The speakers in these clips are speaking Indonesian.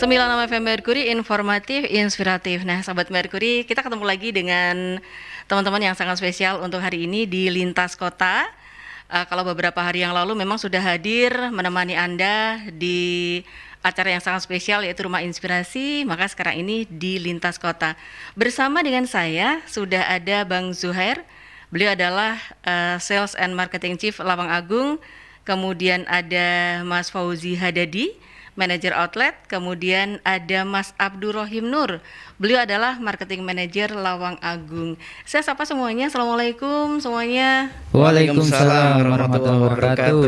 96 FM Mercury, informatif, inspiratif. Nah, Sobat Mercury, kita ketemu lagi dengan teman-teman yang sangat spesial untuk hari ini di Lintas Kota. Kalau beberapa hari yang lalu memang sudah hadir menemani Anda di acara yang sangat spesial yaitu Rumah Inspirasi, maka sekarang ini di Lintas Kota. Bersama dengan saya sudah ada Bang Zuhair, beliau adalah Sales and Marketing Chief Lawang Agung, kemudian ada Mas Fauzi Hadadi, Manager Outlet, kemudian ada Mas Abdurrahim Nur, beliau adalah Marketing Manager Lawang Agung. Saya sapa semuanya, Assalamualaikum semuanya. Waalaikumsalam warahmatullahi wabarakatuh.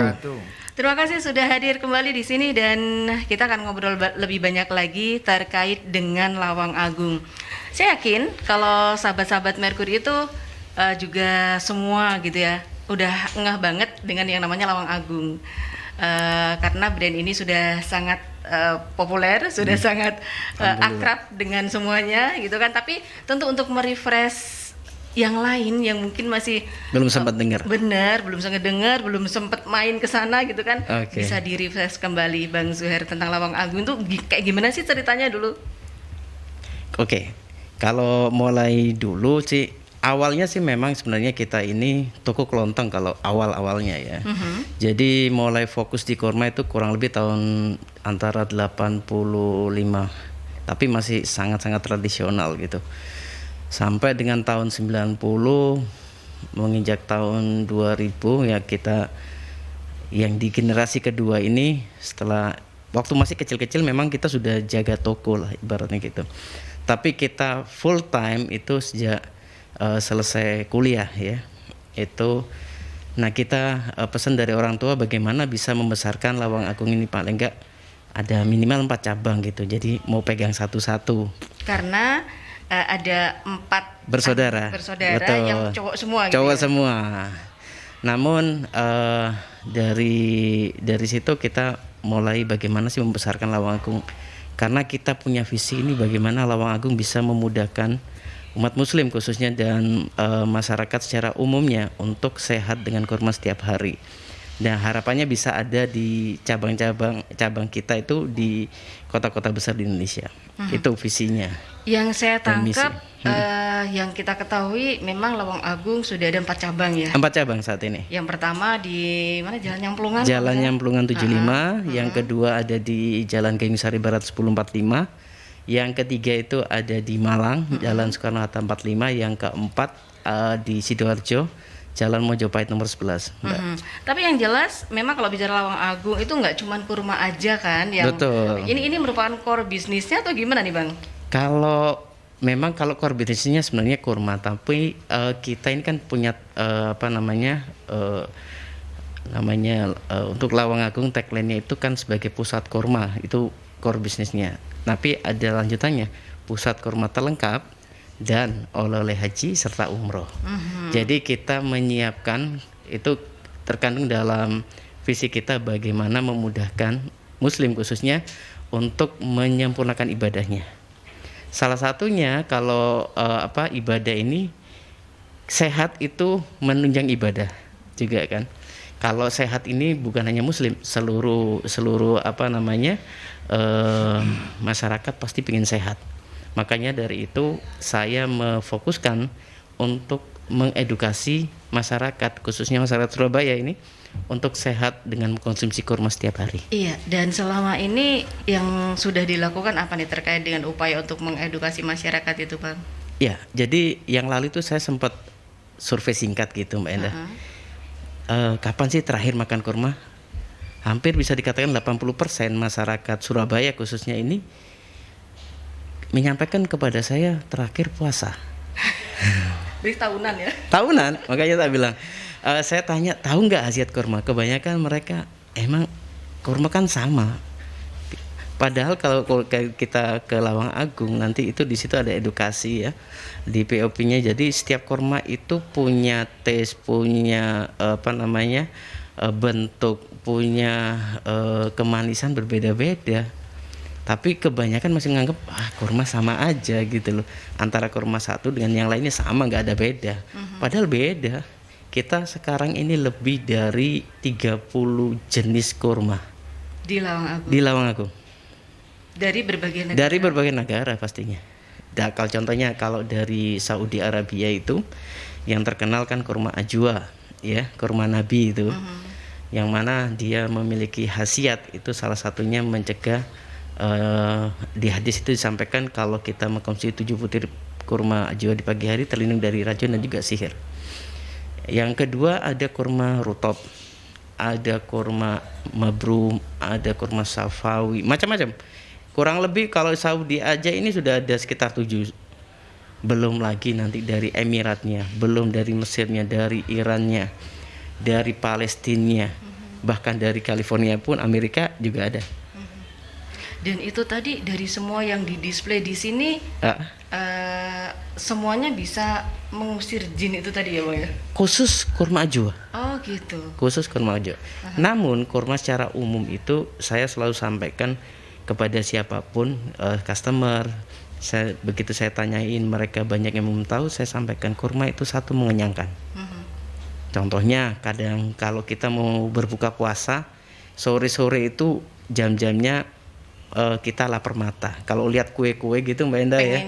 Terima kasih sudah hadir kembali di sini dan kita akan ngobrol lebih banyak lagi terkait dengan Lawang Agung. Saya yakin kalau sahabat-sahabat Mercury itu juga semua gitu ya, udah ngeh banget dengan yang namanya Lawang Agung. Karena brand ini sudah sangat populer, sudah sangat akrab dengan semuanya gitu kan. Tapi tentu untuk merefresh yang lain yang mungkin masih belum sempat dengar. Benar, belum sempat dengar, belum sempat main ke sana gitu kan. Okay. Bisa di-refresh kembali Bang Zuhair tentang Lawang Agung itu kayak gimana sih ceritanya dulu? Oke. Kalau mulai dulu sih awalnya sih memang sebenarnya kita ini toko kelontong kalau awal-awalnya ya. Jadi mulai fokus di kurma itu kurang lebih tahun antara 85. Tapi masih sangat-sangat tradisional gitu. Sampai dengan tahun 90 menginjak tahun 2000 ya kita yang di generasi kedua ini setelah waktu masih kecil-kecil memang kita sudah jaga toko lah ibaratnya gitu. Tapi kita full time itu sejak selesai kuliah ya. Itu nah kita pesan dari orang tua bagaimana bisa membesarkan Lawang Agung ini paling enggak ada minimal 4 cabang gitu. Jadi mau pegang satu-satu. Karena ada 4 bersaudara betul. Yang cowok semua gitu. Cowok ya? semua. Namun dari situ kita mulai bagaimana sih membesarkan Lawang Agung. Karena kita punya visi ini bagaimana Lawang Agung bisa memudahkan umat muslim khususnya dan masyarakat secara umumnya untuk sehat dengan kurma setiap hari. Nah harapannya bisa ada di cabang kita itu di kota-kota besar di Indonesia. Itu visinya. Yang saya tangkap, yang kita ketahui memang Lawang Agung sudah ada 4 cabang ya. 4 cabang saat ini. Yang pertama di mana Jalan Nyamplungan? Jalan Nyamplungan 75. Yang kedua ada di Jalan Kayungsari Barat 1045. Yang ketiga itu ada di Malang, Jalan Soekarno-Hatta 45. Yang keempat di Sidoarjo, Jalan Mojopahit nomor 11. Tapi yang jelas memang kalau bicara Lawang Agung itu nggak cuma kurma aja kan yang betul. Ini merupakan core bisnisnya atau gimana nih Bang? Kalau core bisnisnya sebenarnya kurma, tapi kita ini kan punya untuk Lawang Agung tagline-nya itu kan sebagai pusat kurma, itu core bisnisnya. Tapi ada lanjutannya, pusat kurma terlengkap dan oleh-oleh haji serta umroh. Jadi kita menyiapkan itu terkandung dalam visi kita bagaimana memudahkan muslim khususnya untuk menyempurnakan ibadahnya. Salah satunya kalau ibadah ini sehat itu menunjang ibadah juga kan. Kalau sehat ini bukan hanya muslim, seluruh masyarakat pasti ingin sehat. Makanya dari itu saya memfokuskan untuk mengedukasi masyarakat khususnya masyarakat Surabaya ini untuk sehat dengan mengkonsumsi kurma setiap hari. Iya, dan selama ini yang sudah dilakukan apa nih terkait dengan upaya untuk mengedukasi masyarakat itu, Bang? Ya, jadi yang lalu itu saya sempat survei singkat gitu, Mbak Endah. Kapan sih terakhir makan kurma? Hampir bisa dikatakan 80% masyarakat Surabaya khususnya ini menyampaikan kepada saya terakhir puasa. Berarti tahunan ya? Tahunan, makanya tak bilang. Saya tanya, tahu nggak khasiat kurma? Kebanyakan mereka emang kurma kan sama. Padahal kalau kita ke Lawang Agung nanti itu di situ ada edukasi ya di POP-nya. Jadi setiap kurma itu punya taste, punya bentuk, punya kemanisan berbeda-beda. Tapi kebanyakan masih menganggap kurma sama aja gitu loh. Antara kurma satu dengan yang lainnya sama, nggak ada beda. Padahal beda. Kita sekarang ini lebih dari 30 jenis kurma di Lawang Agung. Di Lawang Agung. Dari berbagai negara. Dari berbagai negara pastinya. Kalau contohnya kalau dari Saudi Arabia itu yang terkenal kan kurma ajwa, ya, kurma Nabi itu. Yang mana dia memiliki khasiat itu salah satunya mencegah di hadis itu disampaikan kalau kita mengkonsumsi 7 butir kurma ajwa di pagi hari terlindung dari racun dan juga sihir. Yang kedua ada kurma rutop, ada kurma mabrum, ada kurma safawi, macam-macam. Kurang lebih kalau Saudi aja ini sudah ada sekitar 7. Belum lagi nanti dari Emiratnya, belum dari Mesirnya, dari Irannya, dari Palestina, bahkan dari California pun Amerika juga ada. Dan itu tadi dari semua yang di-display di sini semuanya bisa mengusir jin itu tadi ya Bang ya? Khusus kurma ajwa. Oh gitu. Khusus kurma ajwa. Namun kurma secara umum itu saya selalu sampaikan kepada siapapun customer, begitu saya tanyain mereka banyak yang belum tahu, saya sampaikan kurma itu satu mengenyangkan. Contohnya kadang kalau kita mau berbuka puasa sore-sore itu jam-jamnya kita lapar mata. Kalau lihat kue-kue gitu Mbak Endah ya,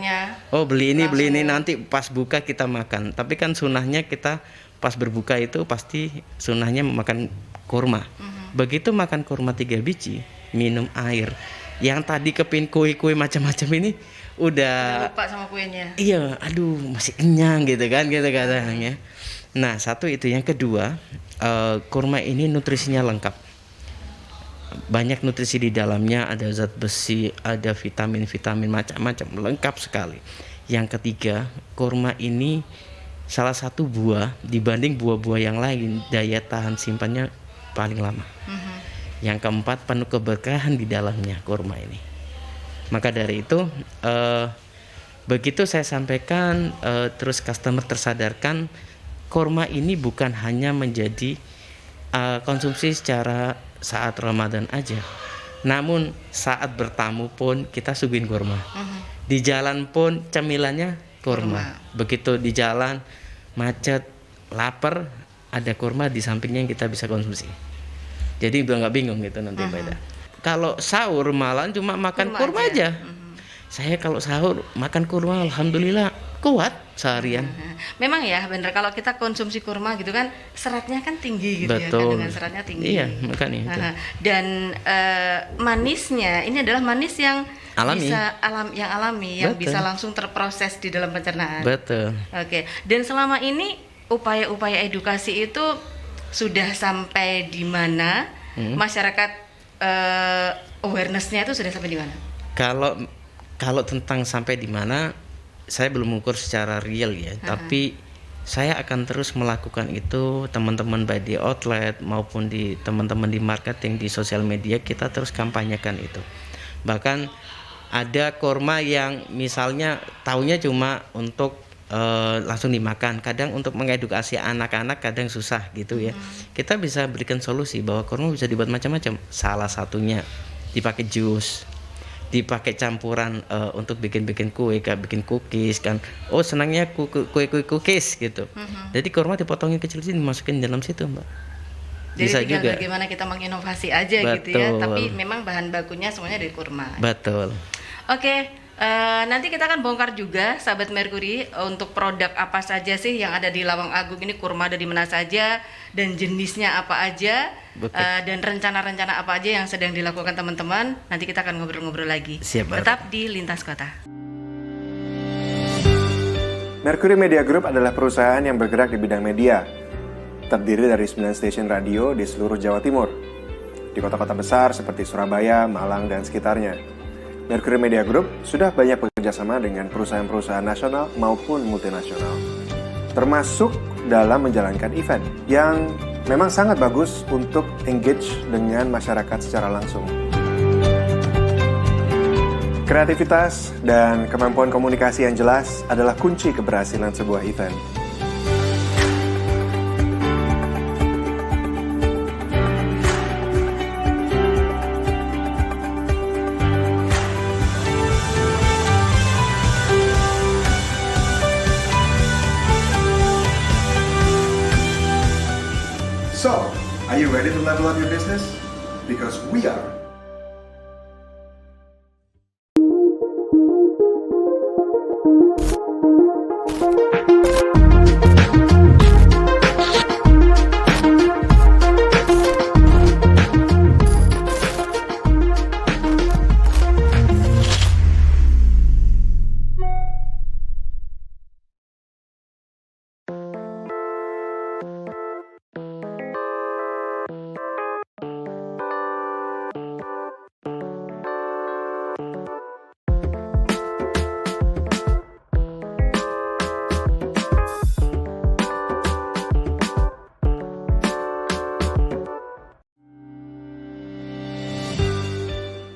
oh beli ini nanti pas buka kita makan. Tapi kan sunahnya kita pas berbuka itu pasti sunahnya makan kurma. Begitu makan kurma 3 biji, minum air. Yang tadi kepin kue-kue macam-macam ini udah lupa sama kuenya. Iya, aduh masih kenyang gitu kan kadang-kadang ya. Nah, satu itu. Yang kedua, kurma ini nutrisinya lengkap. Banyak nutrisi di dalamnya, ada zat besi, ada vitamin-vitamin macam-macam, lengkap sekali. Yang ketiga, kurma ini salah satu buah dibanding buah-buah yang lain daya tahan simpannya paling lama. Yang keempat, penuh keberkahan di dalamnya kurma ini. Maka dari itu begitu saya sampaikan, terus customer tersadarkan kurma ini bukan hanya menjadi konsumsi secara saat Ramadan aja, namun saat bertamu pun kita suguhin kurma. Di jalan pun cemilannya kurma. Begitu di jalan macet, lapar, ada kurma di sampingnya yang kita bisa konsumsi. Jadi udah nggak bingung gitu nanti beda. Kalau sahur malam cuma makan kurma aja. Saya kalau sahur makan kurma alhamdulillah kuat seharian. Memang ya bener, kalau kita konsumsi kurma gitu kan seratnya kan tinggi gitu. Betul. Ya kan, dengan seratnya tinggi. Iya makanya itu. Dan manisnya ini adalah manis yang alami. yang alami, yang Betul. bisa langsung terproses di dalam pencernaan. Betul. Oke. Dan selama ini upaya-upaya edukasi itu sudah sampai di mana? Masyarakat awareness-nya itu sudah sampai di mana? Kalau tentang sampai di mana saya belum mengukur secara real ya, tapi saya akan terus melakukan itu. Teman-teman baik di outlet maupun di teman-teman di marketing di sosial media, kita terus kampanyekan itu. Bahkan ada kurma yang misalnya taunya cuma untuk langsung dimakan. Kadang untuk mengedukasi anak-anak kadang susah gitu ya. Kita bisa berikan solusi bahwa kurma bisa dibuat macam-macam. Salah satunya dipakai jus, dipakai campuran untuk bikin kue, kayak bikin cookies kan. Oh senangnya kue cookies gitu. Jadi kurma dipotongin kecil-kecil dimasukin dalam situ Mbak. Jadi bisa tinggal juga bagaimana kita menginovasi aja. Betul. Gitu ya. Tapi memang bahan bakunya semuanya dari kurma. Betul. Oke. Nanti kita akan bongkar juga sahabat Merkuri untuk produk apa saja sih yang ada di Lawang Agung ini, kurma ada di mana saja dan jenisnya apa aja, dan rencana-rencana apa aja yang sedang dilakukan teman-teman. Nanti kita akan ngobrol-ngobrol lagi. Siap, tetap di Lintas Kota. Mercury Media Group adalah perusahaan yang bergerak di bidang media. Terdiri dari 9 stasiun radio di seluruh Jawa Timur, di kota-kota besar seperti Surabaya, Malang, dan sekitarnya. Mercury Media Group sudah banyak bekerjasama dengan perusahaan-perusahaan nasional maupun multinasional, termasuk dalam menjalankan event yang memang sangat bagus untuk engage dengan masyarakat secara langsung. Kreativitas dan kemampuan komunikasi yang jelas adalah kunci keberhasilan sebuah event. So, are you ready to level up your business? Because we are.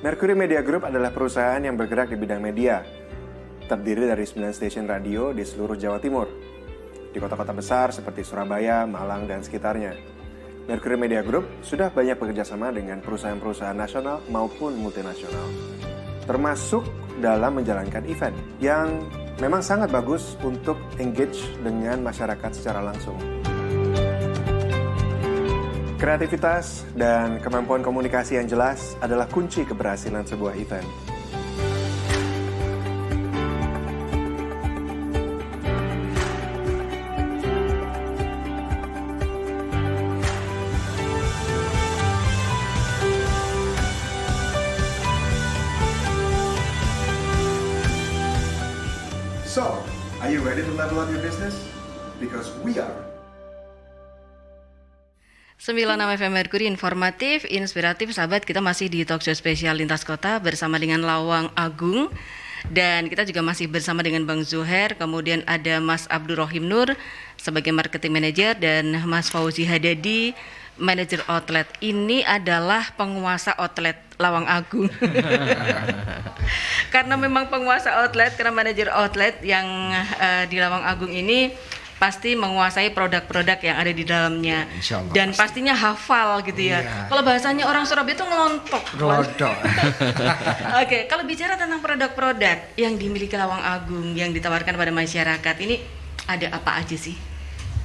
Mercury Media Group adalah perusahaan yang bergerak di bidang media, terdiri dari 9 stasiun radio di seluruh Jawa Timur, di kota-kota besar seperti Surabaya, Malang, dan sekitarnya. Mercury Media Group sudah banyak bekerjasama dengan perusahaan-perusahaan nasional maupun multinasional, termasuk dalam menjalankan event yang memang sangat bagus untuk engage dengan masyarakat secara langsung. Kreativitas dan kemampuan komunikasi yang jelas adalah kunci keberhasilan sebuah event. So, are you ready to level up your business? Because we are. 96 FM Mercury, informatif, inspiratif. Sahabat, kita masih di talkshow spesial Lintas Kota bersama dengan Lawang Agung. Dan kita juga masih bersama dengan Bang Zuher. Kemudian ada Mas Abdurrahim Nur sebagai marketing manager dan Mas Fauzi Hadadi, manager outlet. Ini adalah penguasa outlet Lawang Agung. Karena memang penguasa outlet, karena manajer outlet yang di Lawang Agung ini pasti menguasai produk-produk yang ada di dalamnya. Dan pastinya hafal gitu ya. Iya. Kalau bahasanya orang Surabaya itu ngelontok. Rodok. Oke, kalau bicara tentang produk-produk yang dimiliki Lawang Agung yang ditawarkan pada masyarakat, ini ada apa aja sih?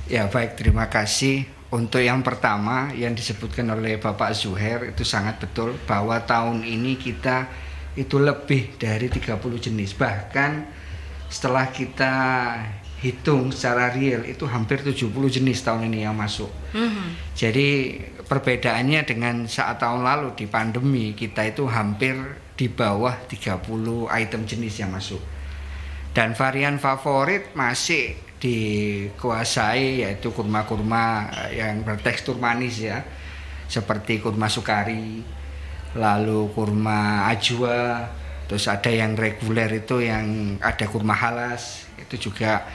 Ya baik, terima kasih. Untuk yang pertama yang disebutkan oleh Bapak Zuher itu sangat betul bahwa tahun ini kita itu lebih dari 30 jenis. Bahkan setelah kita hitung secara real itu hampir 70 jenis tahun ini yang masuk. Jadi perbedaannya dengan saat tahun lalu di pandemi, kita itu hampir di bawah 30 item jenis yang masuk. Dan varian favorit masih dikuasai, yaitu kurma-kurma yang bertekstur manis ya, seperti kurma sukari, lalu kurma ajwa, terus ada yang reguler itu yang ada kurma halas, itu juga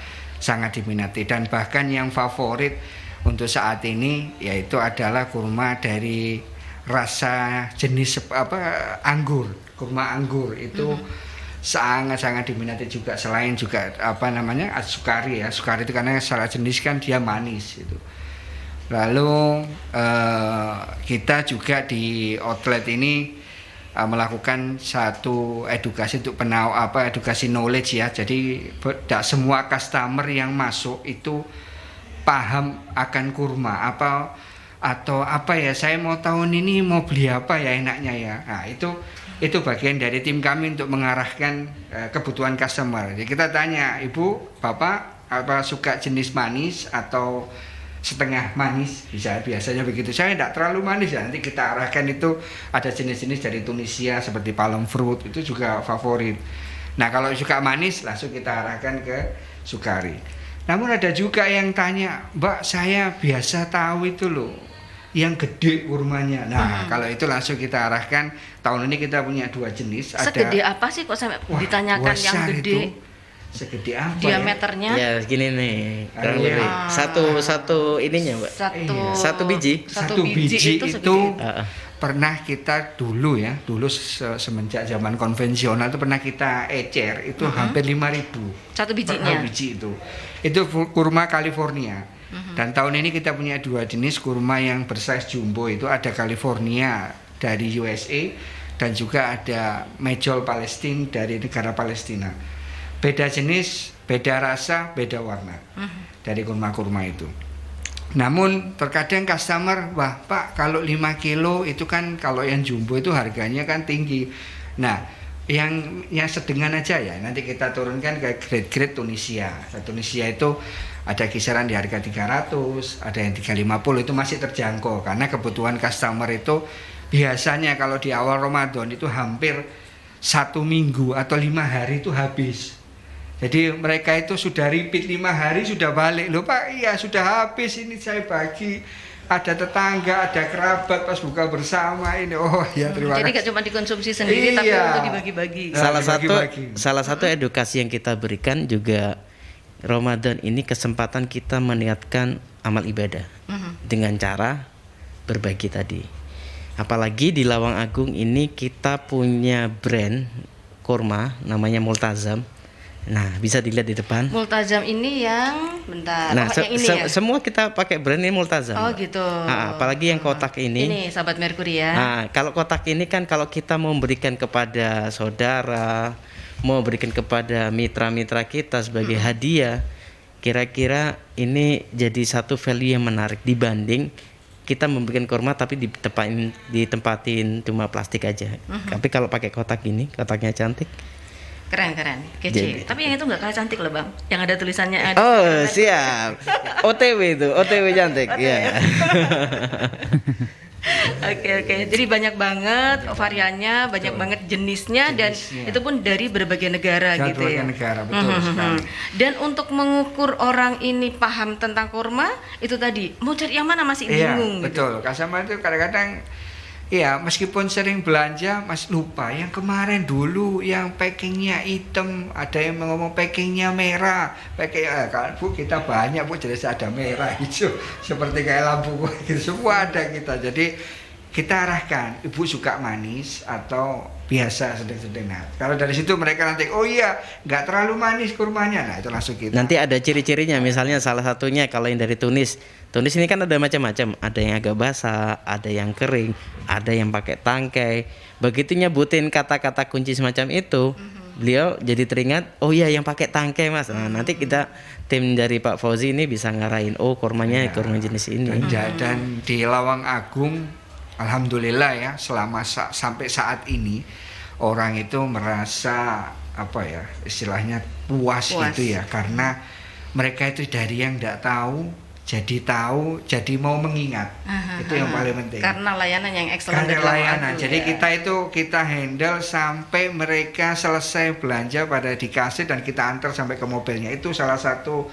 sangat diminati. Dan bahkan yang favorit untuk saat ini yaitu adalah kurma dari rasa jenis anggur, kurma anggur itu sangat-sangat diminati juga. Selain juga sukari ya, sukari itu karena salah jenis kan dia manis itu. Lalu kita juga di outlet ini melakukan satu edukasi untuk edukasi knowledge ya. Jadi tidak semua customer yang masuk itu paham akan kurma atau saya mau tahun ini mau beli apa ya enaknya ya. Nah, itu bagian dari tim kami untuk mengarahkan kebutuhan customer. Jadi kita tanya, Ibu, Bapak apa suka jenis manis atau setengah manis, biasanya begitu. Saya tidak terlalu manis ya, nanti kita arahkan. Itu ada jenis-jenis dari Tunisia seperti palm fruit, itu juga favorit. Nah kalau suka manis langsung kita arahkan ke sukari. Namun ada juga yang tanya, Mbak saya biasa tahu itu loh yang gede kurmanya. Nah kalau itu langsung kita arahkan. Tahun ini kita punya 2 jenis. Segede apa sih kok sampai ditanyakan yang gede? Segede apa diameternya? Ya gini nih, kurang lebih satu ininya Mbak. Satu biji. Satu biji itu pernah kita dulu semenjak zaman konvensional itu pernah kita ecer itu hampir 5.000 satu bijinya. Biji itu kurma California. Dan tahun ini kita punya 2 jenis kurma yang bersize jumbo, itu ada California dari USA dan juga ada Majol Palestine dari negara Palestina. Beda jenis, beda rasa, beda warna dari kurma-kurma itu. Namun terkadang customer, wah Pak kalau 5 kilo itu kan kalau yang jumbo itu harganya kan tinggi. Nah yang sedengan aja ya, nanti kita turunkan ke grade-grade Tunisia. Tunisia itu ada kisaran di harga 300, ada yang 350, itu masih terjangkau. Karena kebutuhan customer itu biasanya kalau di awal Ramadan itu hampir 1 minggu atau 5 hari itu habis. Jadi mereka itu sudah repeat 5 hari sudah balik. Loh Pak, iya sudah habis ini saya bagi. Ada tetangga, ada kerabat pas buka bersama ini. Oh ya terima kasih. Jadi gak cuma dikonsumsi sendiri tapi untuk dibagi-bagi. Salah satu edukasi yang kita berikan juga, Ramadan ini kesempatan kita meniatkan amal ibadah dengan cara berbagi tadi. Apalagi di Lawang Agung ini kita punya brand kurma namanya Multazam. Nah, bisa dilihat di depan. Multazam ini yang bentar. Nah, yang ini ya? semua kita pakai brand ini Multazam. Oh, gitu. Apalagi yang kotak ini. Ini sahabat Merkuri ya. Nah, kalau kotak ini kan kalau kita mau memberikan kepada saudara, mau berikan kepada mitra-mitra kita sebagai hadiah, kira-kira ini jadi satu value yang menarik dibanding kita memberikan kurma tapi ditempatin cuma plastik aja. Tapi kalau pakai kotak ini, kotaknya cantik. Keren, kece. Tapi yang itu nggak kalah cantik loh bang. Yang ada tulisannya. Ada Oh siap. OTW itu, OTW cantik. Iya. Oke. Jadi banyak banget variannya, banyak banget jenisnya, dan itu pun dari berbagai negara Dari gitu berbagai ya. negara, betul sekali. Dan untuk mengukur orang ini paham tentang kurma, itu tadi mau cari yang mana masih bingung. Iya, betul. Customer itu kadang-kadang iya, meskipun sering belanja masih lupa yang kemarin dulu yang packingnya hitam, ada yang ngomong packingnya merah, kan Bu kita banyak Bu, jelas ada merah hijau seperti kayak lampu gitu, semua ada kita. Jadi kita arahkan, Ibu suka manis atau biasa sedang-sedang. Nah, kalau dari situ mereka nanti, oh iya, nggak terlalu manis kurmanya. Nah, itu langsung kita. Nanti ada ciri-cirinya, misalnya salah satunya kalau yang dari Tunis. Tunis ini kan ada macam-macam, ada yang agak basah, ada yang kering, ada yang pakai tangkai. Begitu nyebutin kata-kata kunci semacam itu, beliau jadi teringat, oh iya yang pakai tangkai Mas. Nah, nanti kita tim dari Pak Fauzi ini bisa ngarahin, oh kurmanya kurma jenis ini. Dan di Lawang Agung, alhamdulillah ya, selama sampai saat ini orang itu merasa apa ya, istilahnya puas gitu ya, karena mereka itu dari yang tidak tahu jadi mau mengingat. Itu yang paling penting. Karena layanan yang excellent. Karena layanan. Jadi kita handle sampai mereka selesai belanja pada dikasih dan kita antar sampai ke mobilnya. Itu salah satu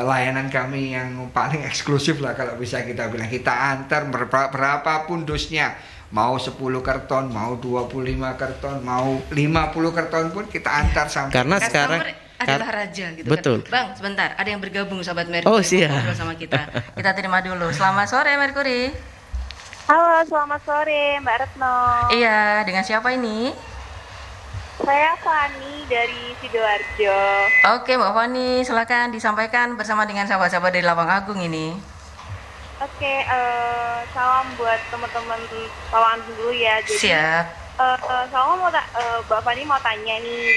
layanan kami yang paling eksklusif lah kalau bisa kita bilang. Kita antar berapapun dosnya, mau 10 karton, mau 25 karton, mau 50 karton pun kita antar sampai. Karena sekarang adalah raja gitu. Betul. Kan? Bang, sebentar, ada yang bergabung sahabat Merkuri. Oh, siap. Ngobrol sama kita. Kita terima dulu. Selamat sore Merkuri. Halo, selamat sore Mbak Retno. Iya, dengan siapa ini? Saya Fani dari Sidoarjo. Oke, Mbak Fani, silakan disampaikan bersama dengan sahabat-sahabat dari Lawang Agung ini. Oke, salam buat teman-teman Lawang Agung dulu ya. Jadi, Siap. Mbak Fani mau tanya nih,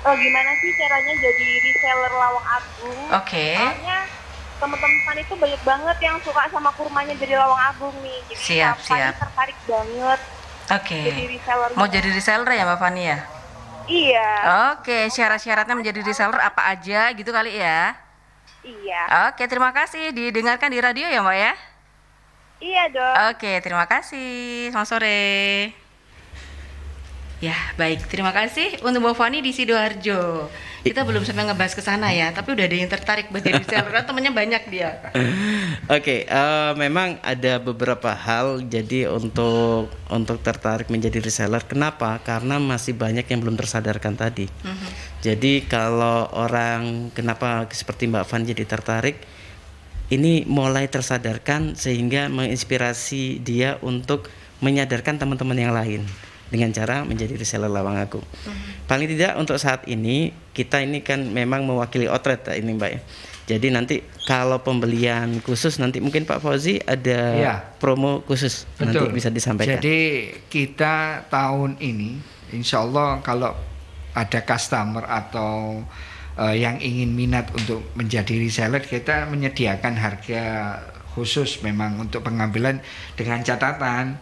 gimana sih caranya jadi reseller Lawang Agung? Oke. Soalnya teman-teman itu banyak banget yang suka sama kurmanya dari Lawang Agung nih. Jadi Siap. Fani tertarik banget Oke. jadi reseller. Mau jadi reseller ya Mbak Fani ya? Iya. Oke, syarat-syaratnya menjadi reseller apa aja gitu kali ya? Iya. Oke, terima kasih. Didengarkan di radio ya Mbak ya? Iya dong. Oke, terima kasih. Selamat sore. Ya, baik. Terima kasih untuk Mbak Fani di Sidoarjo. Kita belum sampai ngebahas ke sana ya, tapi udah ada yang tertarik buat jadi reseller. Karena temennya banyak dia. Oke, memang ada beberapa hal jadi untuk tertarik menjadi reseller. Kenapa? Karena masih banyak yang belum tersadarkan tadi. Jadi kalau orang kenapa seperti Mbak Van jadi tertarik, ini mulai tersadarkan sehingga menginspirasi dia untuk menyadarkan teman-teman yang lain dengan cara menjadi reseller Lawang Agung. Paling tidak untuk saat ini kita ini kan memang mewakili outlet ini Mbak ya. Jadi nanti kalau pembelian khusus nanti mungkin Pak Fauzi ada promo khusus. Betul. Nanti bisa disampaikan. Jadi kita tahun ini insya Allah kalau ada customer atau yang ingin minat untuk menjadi reseller, kita menyediakan harga khusus memang untuk pengambilan dengan catatan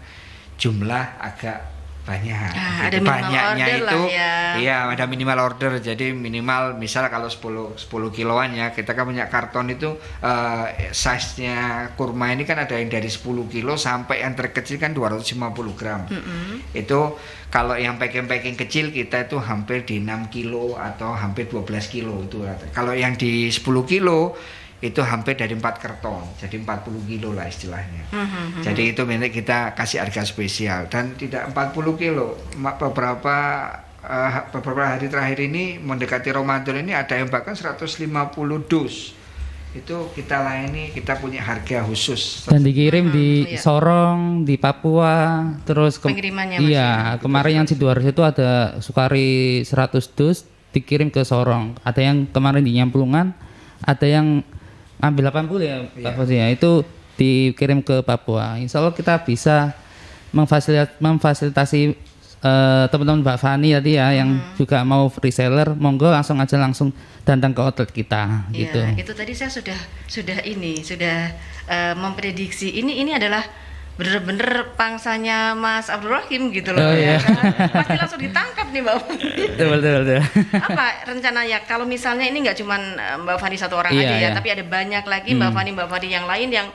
jumlah agak banyak. Ada Banyaknya order itu lah ya. Iya, ada minimal order. Jadi minimal misal kalau 10 kiloan ya, kita kan punya karton itu size-nya kurma ini kan ada yang dari 10 kilo sampai yang terkecil kan 250 gram. Itu kalau yang packing kecil kita itu hampir di 6 kilo atau hampir 12 kilo itu. Kalau yang di 10 kilo itu hampir dari 4 karton, jadi 40 kilo lah istilahnya. Jadi itu nanti kita kasih harga spesial dan tidak 40 kilo. Beberapa hari terakhir ini mendekati Ramadan ini ada yang bahkan 150 dus. itu kita layani, kita punya harga khusus. Dan dikirim di iya. Sorong, di Papua, terus Pengirimannya masih iya, kemarin yang Sidoarjo itu ada Sukari 100 dus dikirim ke Sorong. Ada yang kemarin di Nyamplungan, ada yang ambil 80 ya, Pak Fauzi ya. Itu dikirim ke Papua. Insya Allah kita bisa memfasilitasi teman-teman Mbak Fani tadi ya yang juga mau reseller, monggo langsung datang ke outlet kita gitu. Iya, itu tadi saya sudah memprediksi ini adalah bener-bener pangsanya Mas Abdul Rahim gitu loh. Oh, iya. Kan? Pasti langsung ditangkap nih Mbak Fani. Betul. Apa rencananya kalau misalnya ini nggak cuman Mbak Fani satu orang Iya, aja ya, iya. tapi ada banyak lagi Mbak Fani yang lain yang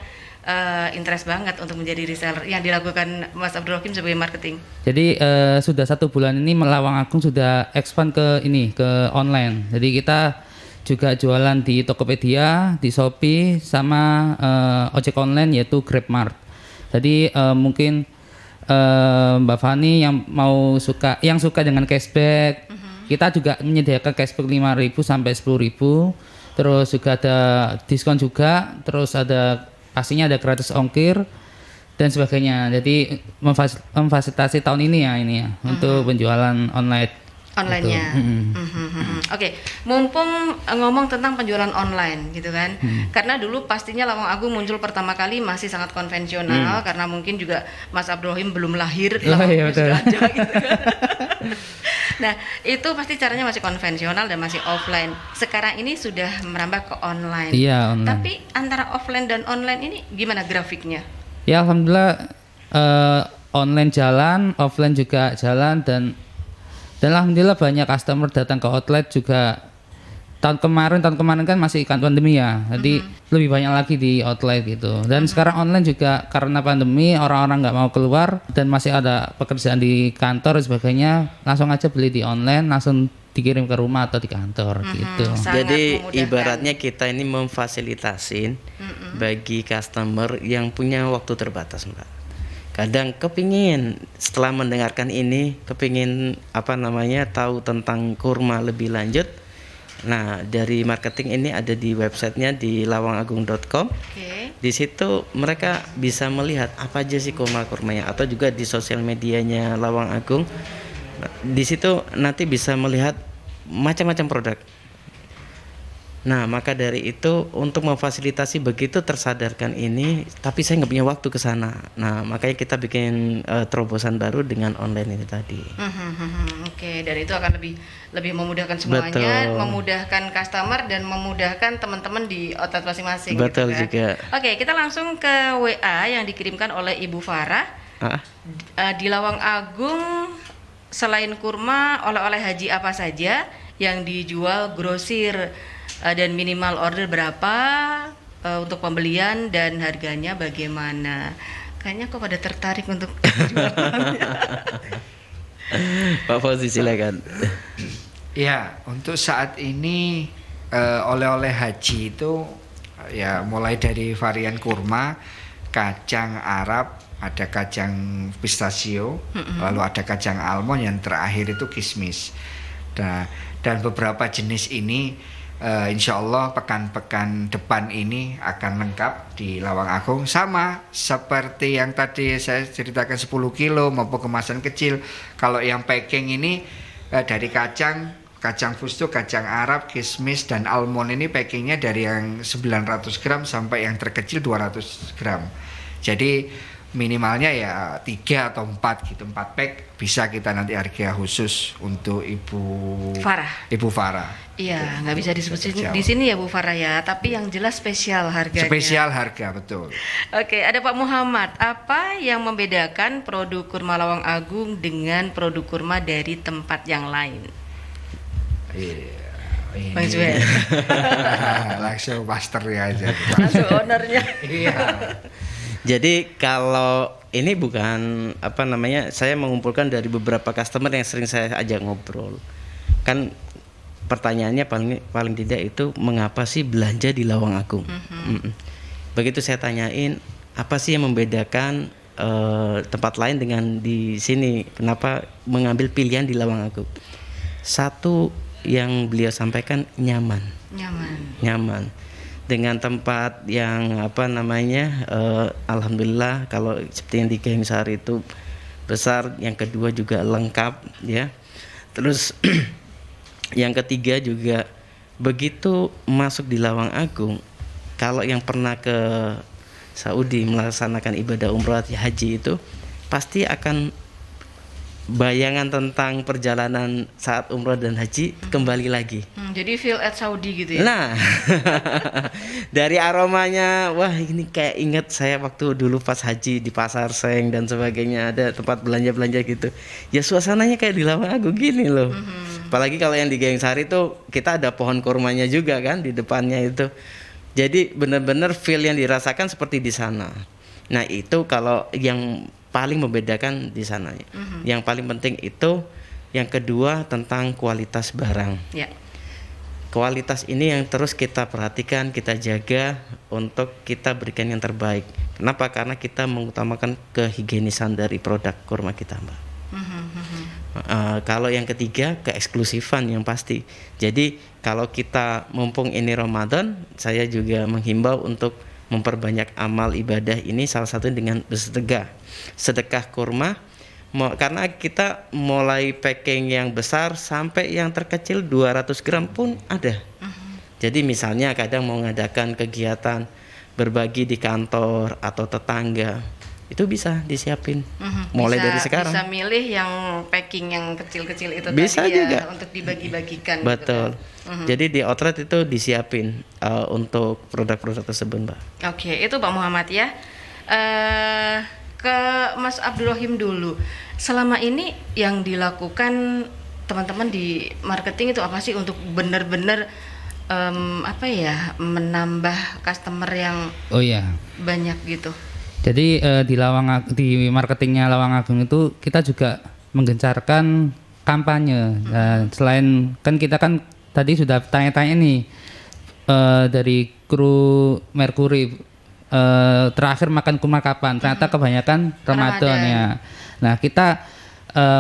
interest banget untuk menjadi reseller yang dilakukan Mas Abdul Rahim sebagai marketing. Jadi sudah 1 bulan ini Lawang Agung sudah expand ke online. Jadi kita juga jualan di Tokopedia, di Shopee, sama ojek online yaitu GrabMart. Jadi mungkin Mbak Fani yang suka dengan cashback, kita juga menyediakan cashback 5.000 sampai 10.000. Terus juga ada diskon juga, terus pastinya ada gratis ongkir dan sebagainya. Jadi memfasilitasi tahun ini ya untuk penjualan Online-nya. Oke, mumpung ngomong tentang penjualan online gitu kan. Karena dulu pastinya Lawang Agung muncul pertama kali masih sangat konvensional karena mungkin juga Mas Abdul Rahim belum lahir, Lawang iya, Agung sudah ada gitu kan. Nah, itu pasti caranya masih konvensional dan masih offline. Sekarang ini sudah merambah ke online. Iya, online. Tapi antara offline dan online ini gimana grafiknya? Ya alhamdulillah online jalan, offline juga jalan dan alhamdulillah banyak customer datang ke outlet juga. Tahun kemarin kan masih ikan pandemi ya, jadi lebih banyak lagi di outlet gitu. Dan sekarang online juga karena pandemi orang-orang nggak mau keluar dan masih ada pekerjaan di kantor dan sebagainya, langsung aja beli di online, langsung dikirim ke rumah atau di kantor gitu. Sangat Jadi memudahkan. ibaratnya kita ini memfasilitasin bagi customer yang punya waktu terbatas, Mbak. Kadang kepingin setelah mendengarkan ini, kepingin tahu tentang kurma lebih lanjut. Nah, dari marketing ini ada di websitenya di lawangagung.com. Oke. Di situ mereka bisa melihat apa aja sih kurma-kurmanya, atau juga di sosial medianya Lawang Agung. Nah, di situ nanti bisa melihat macam-macam produk. Nah, maka dari itu untuk memfasilitasi begitu tersadarkan ini, tapi saya nggak punya waktu ke sana. Nah, makanya kita bikin terobosan baru dengan online ini tadi. Oke, dan itu akan lebih memudahkan semuanya, Betul. memudahkan customer dan memudahkan teman-teman di outlet masing-masing. Betul gitu kan. juga. Oke, kita langsung ke WA yang dikirimkan oleh Ibu Farah. Di Lawang Agung selain kurma, oleh-oleh haji apa saja yang dijual grosir dan minimal order berapa untuk pembelian dan harganya bagaimana? Kayaknya kok pada tertarik untuk jualannya. Pak Fauzi silakan. Ya, untuk saat ini oleh-oleh haji itu ya mulai dari varian kurma, kacang Arab, ada kacang pistachio, lalu ada kacang almond, yang terakhir itu kismis. Dan beberapa jenis ini insya Allah pekan-pekan depan ini akan lengkap di Lawang Agung, sama seperti yang tadi saya ceritakan 10 kilo maupun kemasan kecil. Kalau yang packing ini dari kacang fustuk, kacang Arab, kismis dan almond ini packingnya dari yang 900 gram sampai yang terkecil 200 gram. Jadi minimalnya ya 3 atau 4 gitu, 4 pack bisa kita nanti harga khusus untuk Ibu Farah. Iya, nggak bisa disebut di sini ya Bu Farah ya, tapi yang jelas spesial harganya. Spesial harga, betul. Oke, ada Pak Muhammad. Apa yang membedakan produk kurma Lawang Agung dengan produk kurma dari tempat yang lain? Iya. Bang Zuhair. Langsung masternya aja. Langsung ownernya. Iya. Jadi kalau ini bukan saya mengumpulkan dari beberapa customer yang sering saya ajak ngobrol. Kan pertanyaannya paling tidak itu mengapa sih belanja di Lawang Agung? Begitu saya tanyain apa sih yang membedakan tempat lain dengan di sini, kenapa mengambil pilihan di Lawang Agung? Satu yang beliau sampaikan nyaman. dengan tempat yang apa namanya, alhamdulillah kalau seperti yang di Gayeng Sari itu besar, yang kedua juga lengkap ya. Terus yang ketiga juga begitu masuk di Lawang Agung, kalau yang pernah ke Saudi melaksanakan ibadah umrah haji itu pasti akan bayangan tentang perjalanan saat umrah dan haji kembali lagi. Jadi feel at Saudi gitu ya. Nah, dari aromanya, wah ini kayak inget saya waktu dulu pas haji di Pasar Seng dan sebagainya, ada tempat belanja-belanja gitu. Ya suasananya kayak di Lawang Agung gini loh. Apalagi kalau yang di Gayeng Sari itu kita ada pohon kurmanya juga kan di depannya itu. Jadi benar-benar feel yang dirasakan seperti di sana. Nah itu kalau yang paling membedakan di sana. Yang paling penting itu yang kedua tentang kualitas barang. Ya. Kualitas ini yang terus kita perhatikan, kita jaga untuk kita berikan yang terbaik. Kenapa? Karena kita mengutamakan kehigienisan dari produk kurma kita, Mbak. Kalau yang ketiga keeksklusifan yang pasti. Jadi kalau kita mumpung ini Ramadan, saya juga menghimbau untuk memperbanyak amal ibadah ini, salah satu dengan bersedekah. Sedekah kurma, karena kita mulai packing yang besar sampai yang terkecil 200 gram pun ada. Jadi misalnya kadang mau ngadakan kegiatan berbagi di kantor atau tetangga, itu bisa disiapin mulai dari sekarang. Bisa milih yang packing yang kecil-kecil itu Bisa tadi juga. ya, untuk dibagi-bagikan. Betul. Gitu kan. Jadi di outlet itu disiapin untuk produk-produk tersebut, Mbak. Oke, itu Pak Muhammad ya. Ke Mas Abdurrahim dulu. Selama ini yang dilakukan teman-teman di marketing itu apa sih untuk benar-benar menambah customer yang Oh iya. banyak gitu? Jadi di marketingnya Lawang Agung itu kita juga menggencarkan kampanye. Nah, selain kan kita kan tadi sudah tanya-tanya nih dari kru Mercury terakhir makan kurma kapan? Ternyata kebanyakan Ramadan ya. Nah kita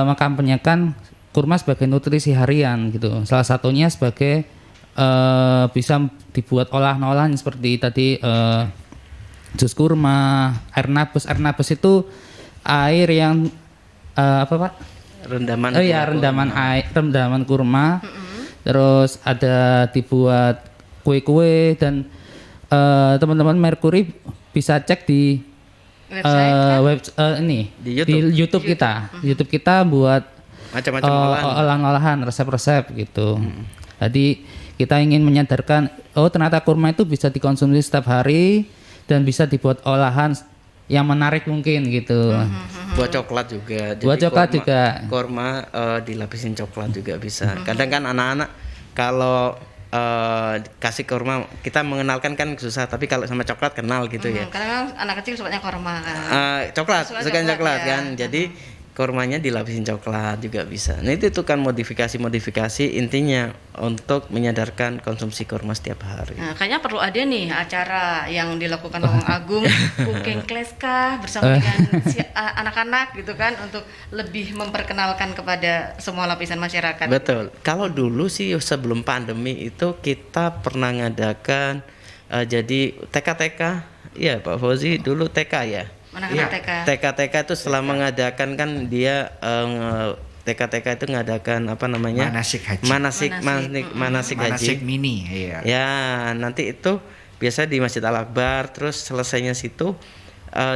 mengkampanyekan kurma sebagai nutrisi harian gitu. Salah satunya sebagai bisa dibuat olahan-olahan seperti tadi jus kurma, air nabes. Air nabes itu air yang apa Pak? Rendaman. Rendaman kurma. Terus ada dibuat kue-kue dan teman-teman Mercury bisa cek di Di YouTube kita. YouTube kita buat Macam-macam olahan. olahan-olahan, resep-resep gitu. Jadi kita ingin menyadarkan, oh ternyata kurma itu bisa dikonsumsi setiap hari dan bisa dibuat olahan yang menarik mungkin gitu. Buat coklat juga. Buat coklat juga. Kurma dilapisin coklat juga bisa. Kadang kan anak-anak kalau kasih kurma, kita mengenalkan kan susah, tapi kalau sama coklat kenal gitu ya. Karena anak kecil sukanya kurma kan. Coklat, suka coklat ya. kan. Jadi kurmanya dilapisin coklat juga bisa. Nah itu kan modifikasi intinya untuk menyadarkan konsumsi kurma setiap hari. Nah, kayaknya perlu ada nih acara yang dilakukan Lawang Agung, Cooking Class kah bersama dengan anak-anak gitu kan, untuk lebih memperkenalkan kepada semua lapisan masyarakat. Betul. Kalau dulu sih sebelum pandemi itu kita pernah ngadakan jadi TK-TK, ya Pak Fauzi dulu TK ya. Anak-anak TK. TK itu setelah mengadakan kan dia TK itu ngadakan apa namanya? Manasik haji. Mini, iya. Ya, nanti itu biasa di Masjid Al Akbar, terus selesainya situ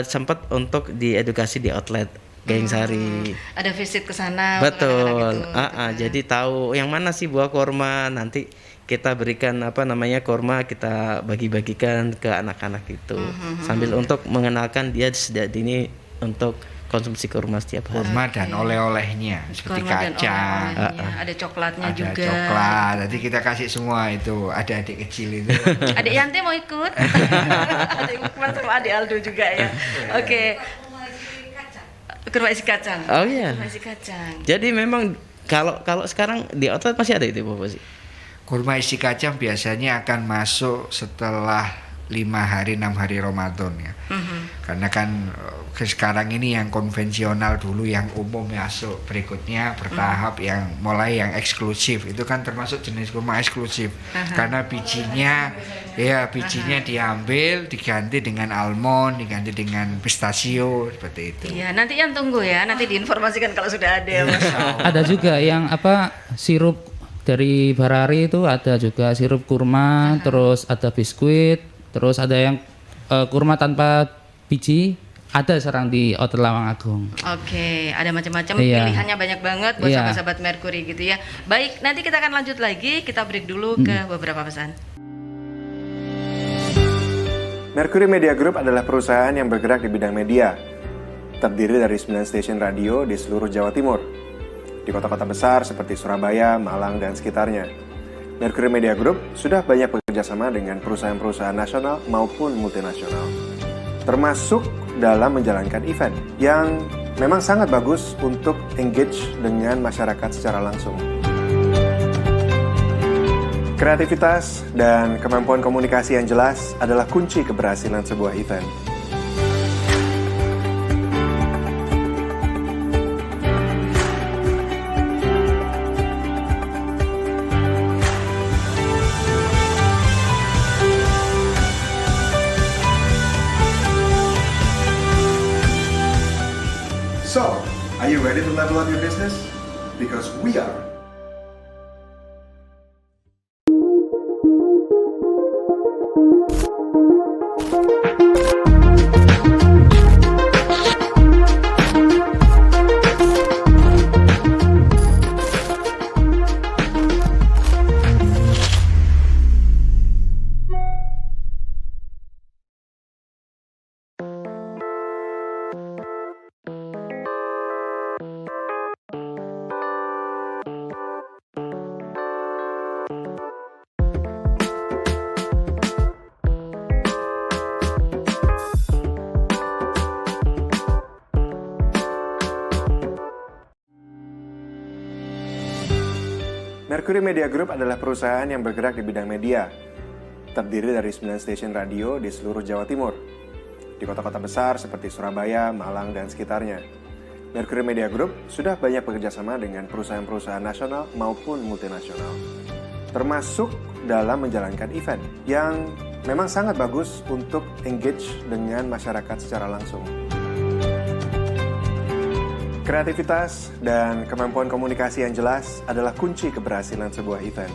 sempat untuk diedukasi di outlet Gayeng Sari. Ada visit ke sana. Betul. Gitu, Jadi tahu yang mana sih buah kurma, nanti kita berikan apa namanya kurma, kita bagi-bagikan ke anak-anak itu sambil untuk mengenalkan dia sejak dini untuk konsumsi kurma setiap hari. Kurma dan oleh-olehnya seperti Kurma dan kacang, oleh-olehnya. Ada coklatnya ada juga. coklat. Nanti kita kasih semua itu. Ada adik kecil itu. Adik Yanti mau ikut? Adik Lukman sama adik Aldo juga ya. Oke. Kurma isi kacang. Oh iya. Kurma isi kacang. Jadi memang kalau sekarang di outlet masih ada itu Bapak sih. Kurma isi kacang biasanya akan masuk setelah 5 hari 6 hari Ramadan ya. Karena kan sekarang ini yang konvensional dulu, yang umum masuk, berikutnya bertahap yang mulai yang eksklusif. Itu kan termasuk jenis kurma eksklusif. Karena bijinya diambil, diganti dengan almond, diganti dengan pistachio, seperti itu. Iya, nanti yang tunggu ya, nanti diinformasikan kalau sudah ada ya, Mas. Ada juga yang sirup dari Barari itu, ada juga sirup kurma, terus ada biskuit, terus ada yang kurma tanpa biji, ada sekarang di Outlet Lawang Agung. Oke, ada macam-macam, Iya. pilihannya banyak banget buat Iya. sahabat Mercury gitu ya. Baik, nanti kita akan lanjut lagi, kita break dulu ke beberapa pesan. Mercury Media Group adalah perusahaan yang bergerak di bidang media. Terdiri dari 9 stasiun radio di seluruh Jawa Timur. Di kota-kota besar seperti Surabaya, Malang, dan sekitarnya. Mercury Media Group sudah banyak bekerjasama dengan perusahaan-perusahaan nasional maupun multinasional. Termasuk dalam menjalankan event yang memang sangat bagus untuk engage dengan masyarakat secara langsung. Kreativitas dan kemampuan komunikasi yang jelas adalah kunci keberhasilan sebuah event. So, are you ready to level up your business? Because we are. Mercury Media Group adalah perusahaan yang bergerak di bidang media. Terdiri dari 9 stasiun radio di seluruh Jawa Timur. Di kota-kota besar seperti Surabaya, Malang, dan sekitarnya. Mercury Media Group sudah banyak bekerjasama dengan perusahaan-perusahaan nasional maupun multinasional. Termasuk dalam menjalankan event yang memang sangat bagus untuk engage dengan masyarakat secara langsung. Kreativitas dan kemampuan komunikasi yang jelas adalah kunci keberhasilan sebuah event.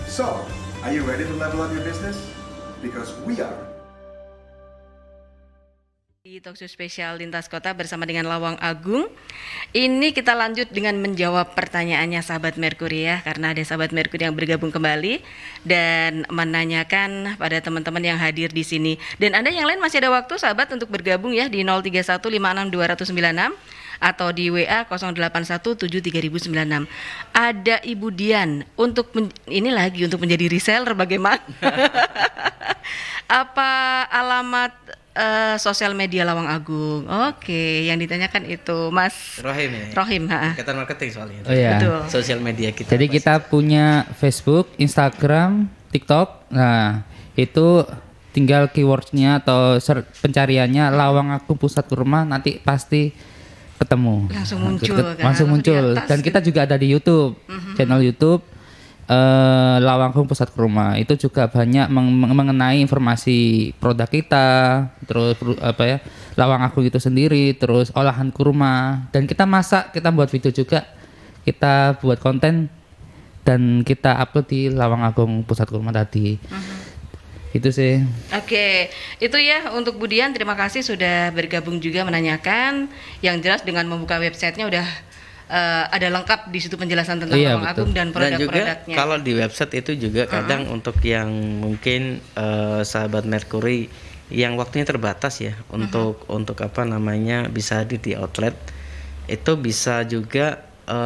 So, are you ready to level up your business? Because we are. Di Talkshow spesial Lintas Kota bersama dengan Lawang Agung. Ini kita lanjut dengan menjawab pertanyaannya sahabat Mercury ya, karena ada sahabat Mercury yang bergabung kembali dan menanyakan pada teman-teman yang hadir di sini. Dan Anda yang lain masih ada waktu sahabat untuk bergabung ya di 0315620096 atau di WA 08173096. Ada Ibu Dian untuk ini lagi untuk menjadi reseller bagaimana? Apa alamat sosial media Lawang Agung? Oke, yang ditanyakan itu Mas Rohim ya. Rohim, Ikatan marketing soalnya. Oh iya. Betul. Sosial media kita. Jadi kita punya Facebook, Instagram, TikTok. Nah, itu tinggal keywordnya atau pencariannya Lawang Agung Pusat Kurma, nanti pasti ketemu. Langsung muncul kan? Langsung muncul. Di atas Dan kita juga ada di YouTube, channel YouTube Lawang Agung Pusat Kurma. Itu juga banyak mengenai informasi produk kita, terus Lawang Agung itu sendiri, terus olahan kurma, dan kita masak, kita buat video juga, kita buat konten dan kita upload di Lawang Agung Pusat Kurma tadi. Itu sih. Oke, itu ya untuk Budian, terima kasih sudah bergabung juga menanyakan. Yang jelas dengan membuka websitenya udah ada lengkap di situ penjelasan tentang Iya, Lawang Agung dan Dan juga produk-produknya. kalau di website itu juga kadang untuk yang mungkin sahabat Mercury yang waktunya terbatas ya untuk apa namanya bisa di outlet, itu bisa juga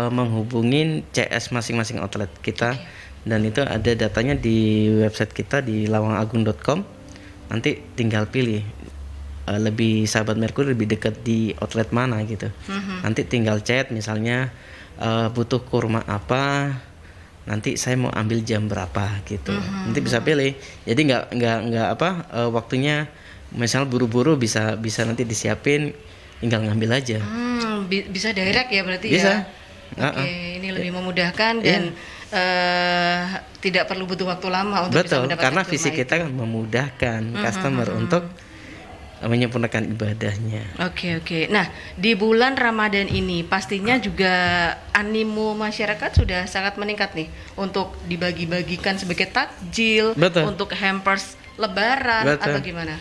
menghubungin CS masing-masing outlet kita. Dan itu ada datanya di website kita di lawangagung.com. nanti tinggal pilih lebih sahabat Merkuri lebih dekat di outlet mana gitu. Nanti tinggal chat misalnya butuh kurma apa, nanti saya mau ambil jam berapa gitu. Nanti bisa pilih. Jadi nggak waktunya misal buru-buru bisa nanti disiapin, tinggal ngambil aja. Bisa direct ya berarti Bisa. ya. Oke, ini lebih memudahkan dan tidak perlu butuh waktu lama untuk bisa Betul, mendapatkan karena kurma visi itu. kita kan memudahkan customer untuk menyempurnakan ibadahnya. Oke. Nah, di bulan Ramadan ini pastinya juga animo masyarakat sudah sangat meningkat nih untuk dibagi-bagikan sebagai takjil, Betul. untuk hampers Lebaran Betul. atau gimana?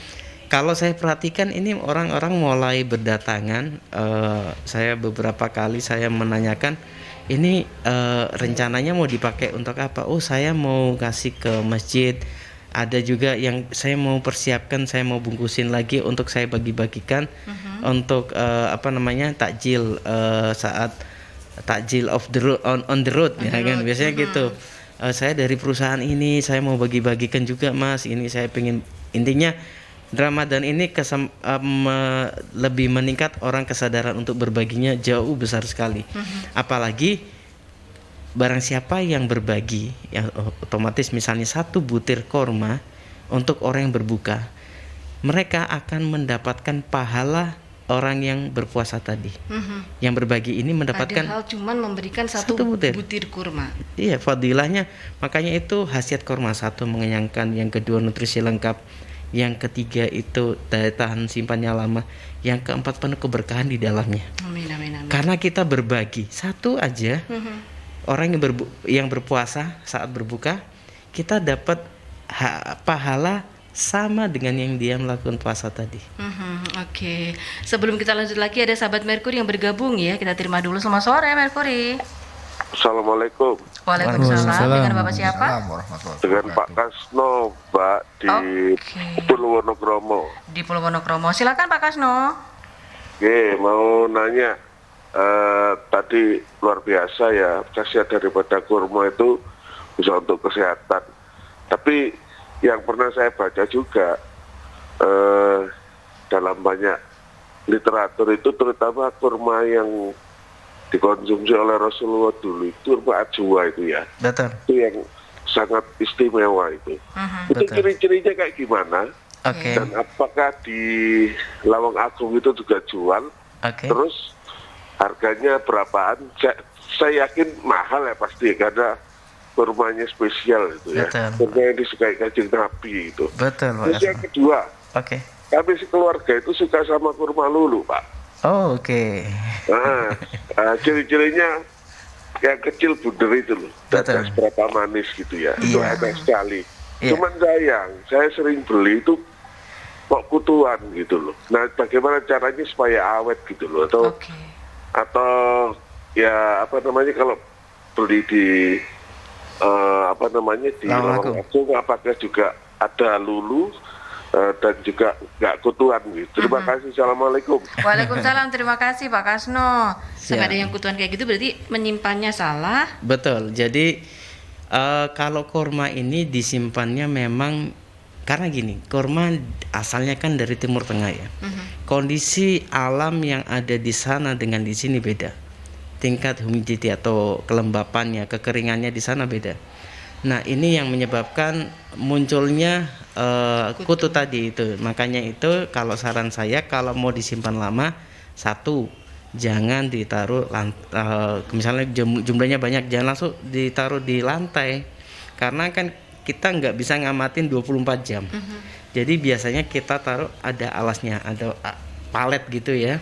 Kalau saya perhatikan ini orang-orang mulai berdatangan. Saya beberapa kali saya menanyakan ini rencananya mau dipakai untuk apa? Oh, saya mau kasih ke masjid. Ada juga yang saya mau persiapkan, saya mau bungkusin lagi untuk saya bagi-bagikan untuk takjil saat takjil of the road on the road ya kan biasanya gitu. Saya dari perusahaan ini saya mau bagi-bagikan juga Mas. Ini saya pengen intinya Ramadan ini lebih meningkat orang kesadaran untuk berbaginya jauh besar sekali. Apalagi barang siapa yang berbagi, yang otomatis misalnya 1 butir korma untuk orang yang berbuka, mereka akan mendapatkan pahala orang yang berpuasa tadi. Yang berbagi ini mendapatkan Padahal cuman memberikan satu satu butir. kurma. Iya, fadilahnya. Makanya itu khasiat korma, 1 mengenyangkan, yang kedua nutrisi lengkap, yang ketiga itu daya tahan simpannya lama, yang keempat penuh keberkahan di dalamnya. Amin. Karena kita berbagi satu aja, orang yang berpuasa saat berbuka, kita dapat pahala sama dengan yang dia melakukan puasa tadi. Oke. Sebelum kita lanjut lagi ada sahabat Merkuri yang bergabung ya. Kita terima dulu. Selamat sore Merkuri. Assalamualaikum. Waalaikumsalam. Dengan Bapak siapa? Dengan Pak Kasno, Mbak, di Purwonokromo. Di Purwonokromo. Silakan Pak Kasno. Oke, mau nanya, tadi luar biasa ya, khasiat daripada kurma itu bisa untuk kesehatan. Tapi yang pernah saya baca juga dalam banyak literatur itu, terutama kurma yang dikonsumsi oleh Rasulullah dulu itu kurma ajwa itu ya. Betul. Itu yang sangat istimewa itu. Itu Betul. ciri-cirinya kayak gimana? Oke. Dan apakah di Lawang Agung itu juga jual? Oke. Terus harganya berapaan? Saya yakin mahal ya pasti karena kurmanya spesial itu ya. Betul. Kurma yang disukai Kanjeng Nabi itu. Betul, Pak Terus yang Kasno. kedua, Oke. kami sekeluarga itu suka sama kurma lulu, Pak. Oh, oke. Nah, ciri-cirinya yang kecil bunder itu loh, Betul. dan seberapa manis gitu ya, itu Iya. enak sekali. Iya. Cuman sayang, saya sering beli itu kok kutuan gitu loh. Nah, bagaimana caranya supaya awet gitu loh, Oke. atau ya apa namanya kalau beli di di Lawang Lawang Agung, apakah juga ada lulu dan juga nggak kutuan gitu. Terima kasih. Assalamualaikum. Waalaikumsalam. Terima kasih Pak Kasno. Sampai Siap. ada yang kutuan kayak gitu berarti menyimpannya salah. Betul. Jadi kalau kurma ini disimpannya memang karena gini, kurma asalnya kan dari Timur Tengah ya. Kondisi alam yang ada di sana dengan di sini beda. Tingkat humidity atau kelembapannya, kekeringannya di sana beda. Nah, ini yang menyebabkan munculnya kutu tadi itu. Makanya itu kalau saran saya kalau mau disimpan lama, 1, jangan ditaruh misalnya jumlahnya banyak, jangan langsung ditaruh di lantai. Karena kan kita nggak bisa ngamatin 24 jam. Jadi biasanya kita taruh ada alasnya, ada palet gitu ya.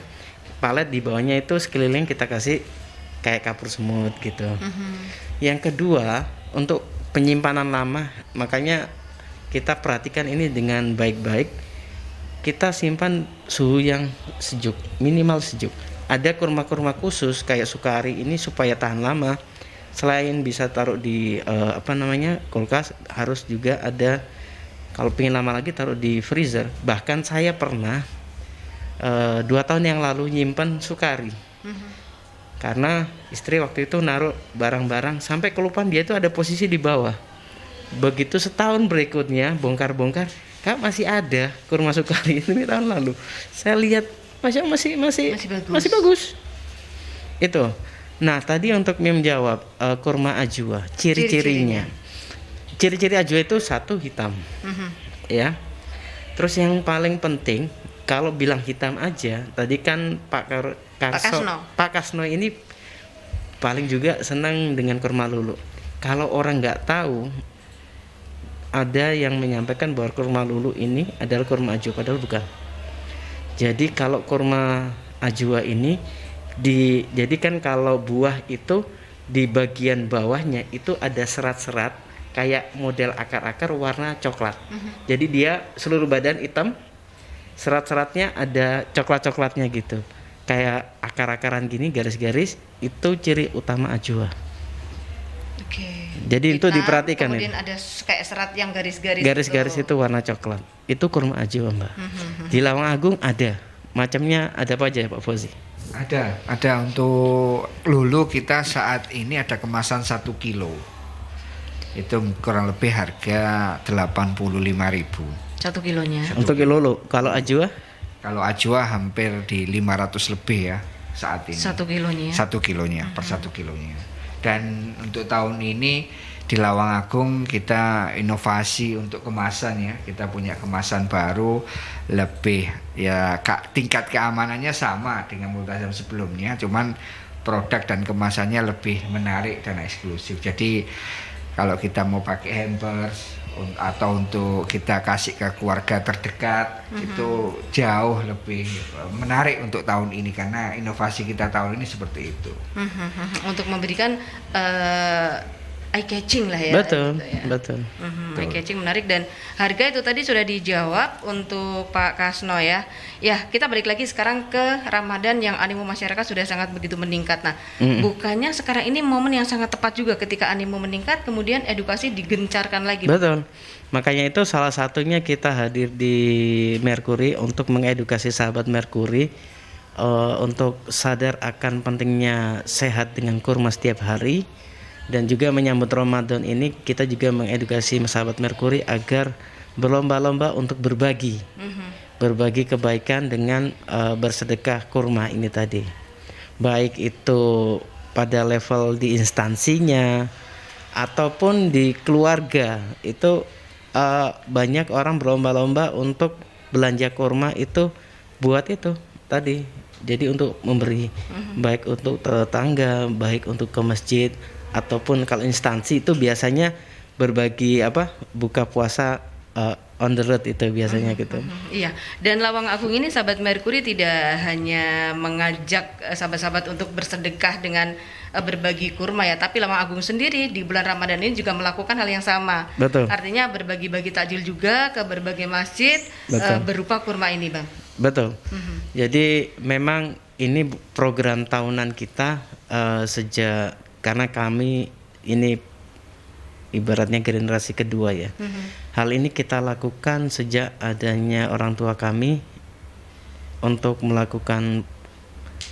Palet di bawahnya itu sekeliling kita kasih kayak kapur semut gitu. Yang kedua, untuk penyimpanan lama, makanya kita perhatikan ini dengan baik-baik. Kita simpan suhu yang sejuk, minimal sejuk. Ada kurma-kurma khusus kayak Sukari ini supaya tahan lama. Selain bisa taruh di kulkas, harus juga ada kalau pengen lama lagi taruh di freezer. Bahkan saya pernah 2 tahun yang lalu nyimpen Sukari. Karena istri waktu itu naruh barang-barang sampai kelupaan dia itu ada posisi di bawah. Begitu setahun berikutnya bongkar-bongkar Kak masih ada kurma Sukari ini tahun lalu. Saya lihat masih bagus. masih bagus. Itu. Nah, tadi untuk menjawab kurma ajwa, ciri-cirinya. Ciri-ciri ajwa itu satu hitam. Ya. Terus yang paling penting kalau bilang hitam aja, tadi kan Pak Kasno ini paling juga senang dengan kurma lulu. Kalau orang nggak tahu, ada yang menyampaikan bahwa kurma lulu ini adalah kurma ajwa, padahal bukan. Jadi kalau kurma ajwa ini jadi kan kalau buah itu di bagian bawahnya itu ada serat-serat kayak model akar-akar warna coklat. Jadi dia seluruh badan hitam, serat-seratnya ada coklat-coklatnya gitu. Kayak akar-akaran gini, garis-garis, itu ciri utama ajwa. Oke. Jadi itu diperhatikan. Kemudian ada kayak serat yang garis-garis. Garis-garis itu warna coklat. Itu kurma ajwa, Mbak. Di Lawang Agung ada. Macamnya ada apa aja ya Pak Fauzi? Ada untuk lulu kita saat ini ada kemasan 1 kilo. Itu kurang lebih harga 85.000. 1 kilonya. Untuk lulu. Kalau ajwa? Kalau ajwa hampir di 500 lebih ya saat ini. 1 kilonya. 1 kilonya per 1 kilonya. Dan untuk tahun ini di Lawang Agung kita inovasi untuk kemasan ya. Kita punya kemasan baru lebih ya tingkat keamanannya sama dengan Multazam sebelumnya, cuman produk dan kemasannya lebih menarik dan eksklusif. Jadi kalau kita mau pakai hampers atau untuk kita kasih ke keluarga terdekat itu jauh lebih menarik untuk tahun ini karena inovasi kita tahun ini seperti itu. Untuk memberikan eye catching lah ya. Betul, gitu ya. betul. Eye catching menarik dan harga itu tadi sudah dijawab untuk Pak Kasno ya. Ya, kita balik lagi sekarang ke Ramadan yang animo masyarakat sudah sangat begitu meningkat. Nah, bukannya sekarang ini momen yang sangat tepat juga ketika animo meningkat kemudian edukasi digencarkan lagi. Betul. Makanya itu salah satunya kita hadir di Merkuri untuk mengedukasi sahabat Merkuri untuk sadar akan pentingnya sehat dengan kurma setiap hari. Dan juga menyambut Ramadan ini kita juga mengedukasi sahabat Merkuri agar berlomba-lomba untuk berbagi kebaikan dengan bersedekah kurma ini tadi, baik itu pada level di instansinya ataupun di keluarga. Itu banyak orang berlomba-lomba untuk belanja kurma itu buat itu tadi, jadi untuk memberi baik untuk tetangga, baik untuk ke masjid ataupun kalau instansi itu biasanya berbagi buka puasa on the road itu biasanya gitu. Iya, dan Lawang Agung ini sahabat Merkuri tidak hanya mengajak sahabat-sahabat untuk bersedekah dengan berbagi kurma ya, tapi Lawang Agung sendiri di bulan Ramadan ini juga melakukan hal yang sama. Betul. Artinya berbagi-bagi takjil juga ke berbagai masjid berupa kurma ini, Bang. Betul. Jadi memang ini program tahunan kita sejak, karena kami ini ibaratnya generasi kedua ya. Hal ini kita lakukan sejak adanya orang tua kami untuk melakukan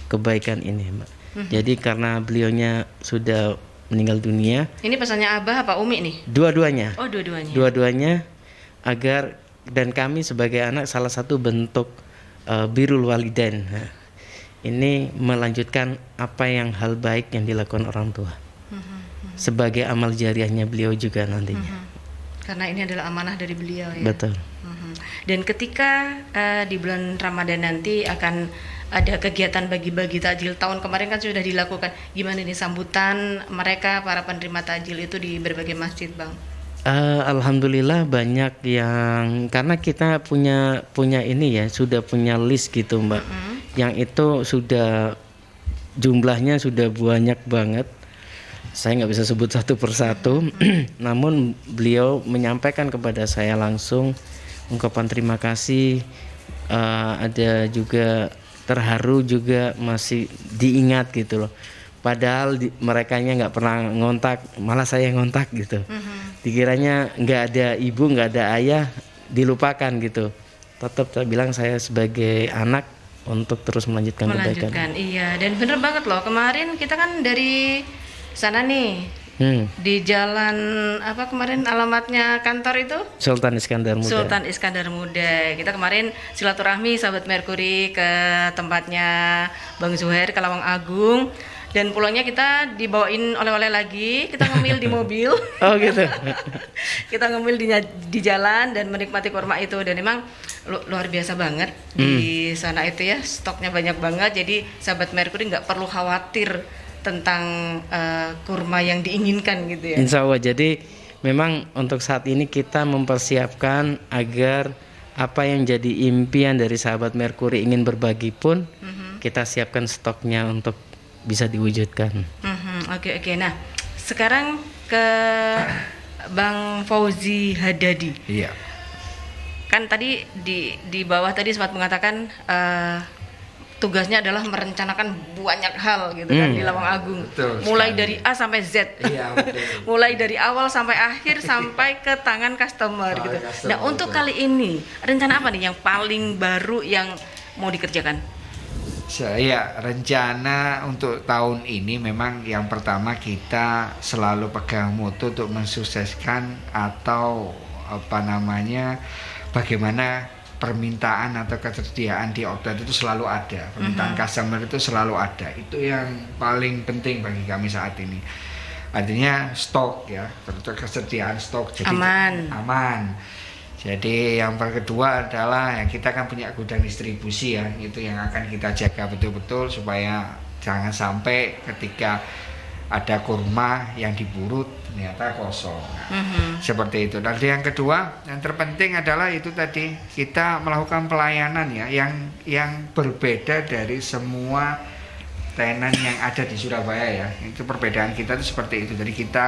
kebaikan ini, Mbak. Jadi karena beliaunya sudah meninggal dunia. Ini pesannya Abah apa Umi nih? Dua-duanya. Oh, dua-duanya. Dua-duanya agar, dan kami sebagai anak salah satu bentuk birrul walidain. Nah, ini melanjutkan apa yang hal baik yang dilakukan orang tua. Sebagai amal jariahnya beliau juga nantinya. Karena ini adalah amanah dari beliau ya. Betul. Dan ketika di bulan Ramadan nanti akan ada kegiatan bagi-bagi takjil, tahun kemarin kan sudah dilakukan. Gimana nih sambutan mereka para penerima takjil itu di berbagai masjid, Bang? Alhamdulillah banyak yang, karena kita punya ini ya, sudah punya list gitu, Mbak. Yang itu sudah jumlahnya sudah banyak banget. Saya nggak bisa sebut satu persatu, namun beliau menyampaikan kepada saya langsung ungkapan terima kasih. Ada juga terharu juga, masih diingat gitu loh. Padahal merekanya nggak pernah ngontak, malah saya ngontak gitu. Dikiranya nggak ada ibu, nggak ada ayah, dilupakan gitu. Tetap saya bilang saya sebagai anak untuk terus melanjutkan kebaikan. Iya, dan bener banget loh, kemarin kita kan dari sana nih Di jalan apa kemarin alamatnya kantor itu? Sultan Iskandar Muda. Sultan Iskandar Muda. Kita kemarin silaturahmi sahabat Merkuri ke tempatnya Bang Zuhair ke Lawang Agung, dan pulangnya kita dibawain oleh-oleh lagi. Kita ngemil di mobil. Oh gitu. Kita ngemil di jalan dan menikmati kurma itu, dan memang luar biasa banget di sana itu ya, stoknya banyak banget. Jadi sahabat Merkuri nggak perlu khawatir tentang kurma yang diinginkan gitu ya. Insya Allah. Jadi memang untuk saat ini kita mempersiapkan agar apa yang jadi impian dari sahabat Merkuri ingin berbagi pun kita siapkan stoknya untuk bisa diwujudkan. Oke. Nah, sekarang ke Bang Fauzi Hadadi. Iya. Kan tadi di bawah tadi sempat mengatakan tugasnya adalah merencanakan banyak hal gitu kan di Lawang Agung. Betul Mulai sekali. dari A sampai Z. Iya, betul. Mulai dari awal sampai akhir sampai ke tangan customer gitu. customer, Nah, untuk betul. kali ini rencana apa nih yang paling baru yang mau dikerjakan? Saya rencana untuk tahun ini memang yang pertama kita selalu pegang moto untuk mensukseskan atau bagaimana permintaan atau ketersediaan di outlet itu selalu ada, permintaan customer itu selalu ada. Itu yang paling penting bagi kami saat ini. Artinya stok ya, ketersediaan stok jadi aman. Jadi yang kedua adalah kita kan punya gudang distribusi ya, itu yang akan kita jaga betul-betul supaya jangan sampai ketika ada kurma yang diburu ternyata kosong. Seperti itu. Dan yang kedua, yang terpenting adalah itu tadi kita melakukan pelayanan ya yang berbeda dari semua tenan yang ada di Surabaya ya. Itu perbedaan kita itu seperti itu. Jadi kita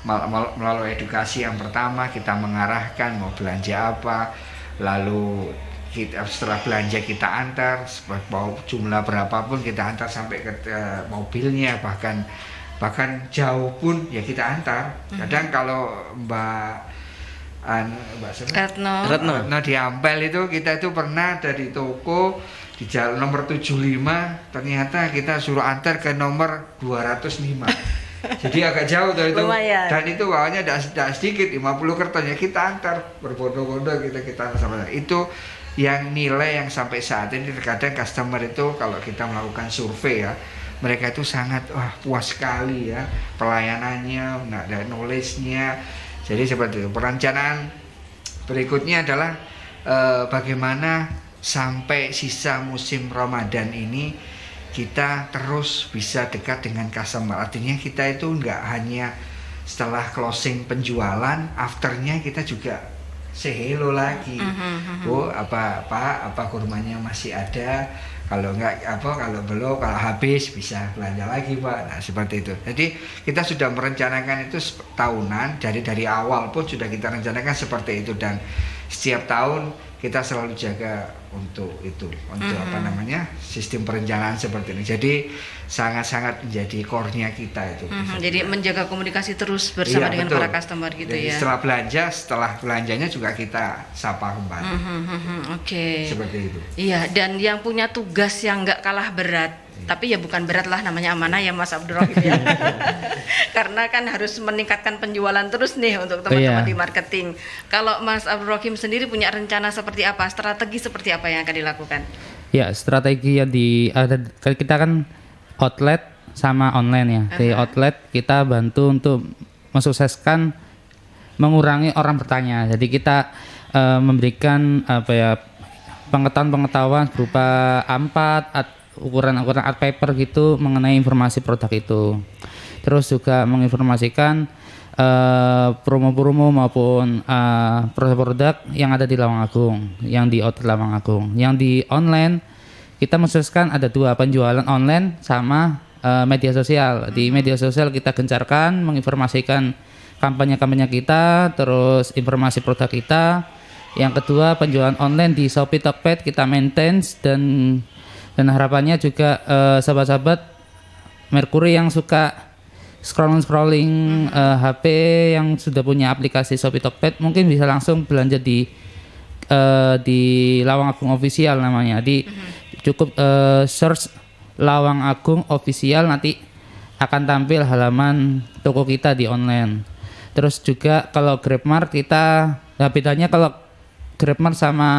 melalui edukasi yang pertama kita mengarahkan mau belanja apa, lalu kita setelah belanja kita antar, mau jumlah berapapun kita antar sampai ke mobilnya, bahkan jauh pun ya kita antar. Kadang kalau Mbak Retno di Ampel itu kita itu pernah dari toko di jalan nomor 75 ternyata kita suruh antar ke nomor 205. Jadi agak jauh dari itu. Lumayan. Dan itu bawahnya tidak sedikit 50 kertas ya kita antar berbondong-bondong kita antar sama itu yang nilai yang sampai saat ini terkadang customer itu kalau kita melakukan survei ya, mereka itu sangat puas sekali ya pelayanannya, ada knowledge-nya. Jadi seperti itu. Perencanaan berikutnya adalah bagaimana sampai sisa musim Ramadan ini kita terus bisa dekat dengan customer. Artinya kita itu nggak hanya setelah closing penjualan, afternya kita juga say hello lagi. Oh apa kurmanya masih ada? Kalau belum, kalau habis bisa belanja lagi Pak. Nah seperti itu. Jadi kita sudah merencanakan itu tahunan, dari awal pun sudah kita rencanakan seperti itu, dan setiap tahun kita selalu jaga untuk itu, untuk sistem perencanaan seperti ini. Jadi sangat-sangat menjadi core-nya kita itu. Jadi menjaga komunikasi terus bersama dengan betul. para customer gitu. Jadi ya. Setelah belanjanya juga kita sapa kembali. Oke. Seperti itu. Iya, dan yang punya tugas yang nggak kalah berat, tapi ya bukan berat lah, namanya amanah ya Mas Abdurrahim ya. Karena kan harus meningkatkan penjualan terus nih untuk teman-teman di marketing. Kalau Mas Abdurrahim sendiri punya rencana seperti apa, strategi seperti apa yang akan dilakukan? Ya, strategi yang kita kan outlet sama online ya. Di outlet kita bantu untuk mensukseskan mengurangi orang bertanya. Jadi kita memberikan pengetahuan berupa A4, ukuran art paper gitu mengenai informasi produk itu. Terus juga menginformasikan promo-promo maupun produk-produk yang ada di Lawang Agung, yang di outlet Lawang Agung. Yang di online kita mensukseskan ada 2, penjualan online sama media sosial. Di media sosial kita gencarkan menginformasikan kampanye-kampanye kita, terus informasi produk kita. Yang kedua, penjualan online di Shopee, Tokped kita maintain, dan harapannya juga sahabat-sahabat Merkuri yang suka scrolling HP yang sudah punya aplikasi Shopee, Tokped mungkin bisa langsung belanja di Lawang Agung Official namanya. Cukup search Lawang Agung Official, nanti akan tampil halaman toko kita di online. Terus juga kalau GrabMart kita, nah bedanya kalau GrabMart sama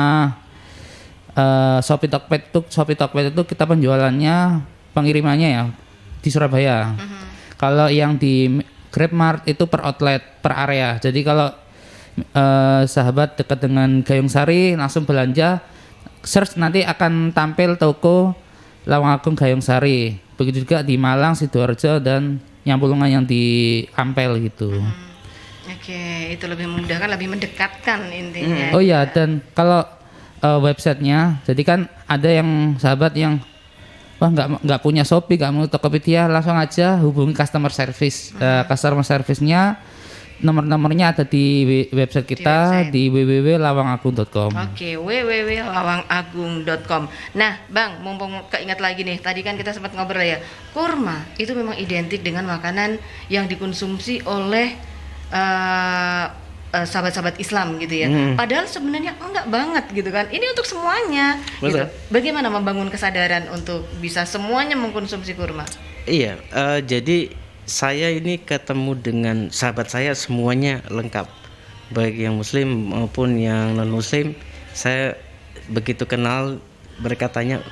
Shopee Tokped itu kita penjualannya, pengirimannya ya di Surabaya. Kalau yang di GrabMart itu per outlet, per area. Jadi kalau sahabat dekat dengan Gayung Sari langsung belanja, search nanti akan tampil toko Lawang Agung Gayung Sari. Begitu juga di Malang, Sidoarjo dan Nyambulungan yang di Ampel gitu. Oke, itu lebih memudahkan, lebih mendekatkan intinya. Oh iya, dan kalau websitenya, jadi kan ada yang sahabat yang wah nggak punya Shopee, nggak mau Tokopedia, langsung aja hubungi customer service. Customer service-nya nomornya ada di website kita di www.lawangagung.com. Oke, www.lawangagung.com. Nah, Bang, mumpung keingat lagi nih, tadi kan kita sempat ngobrol ya, kurma itu memang identik dengan makanan yang dikonsumsi oleh sahabat-sahabat Islam gitu ya. Padahal sebenarnya enggak banget gitu kan. Ini untuk semuanya. Gitu. Bagaimana membangun kesadaran untuk bisa semuanya mengkonsumsi kurma? Iya, jadi saya ini ketemu dengan sahabat saya semuanya lengkap, baik yang Muslim maupun yang non Muslim. Saya begitu kenal, mereka tanya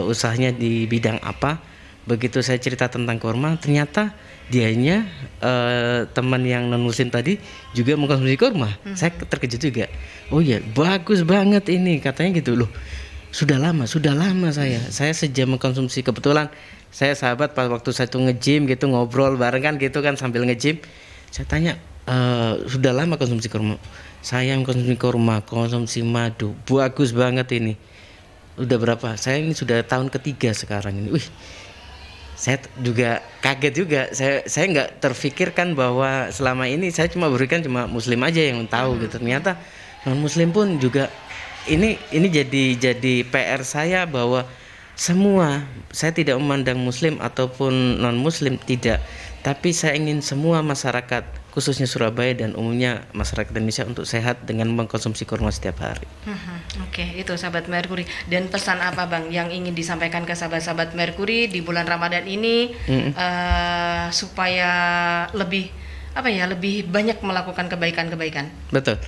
usahanya di bidang apa. Begitu saya cerita tentang kurma, ternyata dianya teman yang non Muslim tadi juga mengkonsumsi kurma. Saya terkejut juga. Oh iya, bagus banget ini, katanya gitu loh. Sudah lama saya sejak mengkonsumsi. Kebetulan saya sahabat pas waktu saya tuh nge-gym gitu, ngobrol bareng kan gitu kan sambil nge-gym. Saya tanya, sudah lama konsumsi kurma? Saya mengkonsumsi kurma, konsumsi madu, bagus banget ini. Udah berapa? Saya ini sudah tahun ketiga sekarang ini. Wih, saya juga kaget juga. Saya nggak terfikirkan bahwa selama ini saya cuma berikan cuma Muslim aja yang tahu gitu. Ternyata non Muslim pun juga ini jadi PR saya bahwa semua, saya tidak memandang Muslim ataupun non Muslim, tidak, tapi saya ingin semua masyarakat khususnya Surabaya dan umumnya masyarakat Indonesia untuk sehat dengan mengkonsumsi kurma setiap hari. Oke, itu sahabat Merkuri. Dan pesan apa Bang yang ingin disampaikan ke sahabat-sahabat Merkuri di bulan Ramadan ini supaya lebih lebih banyak melakukan kebaikan-kebaikan? Betul.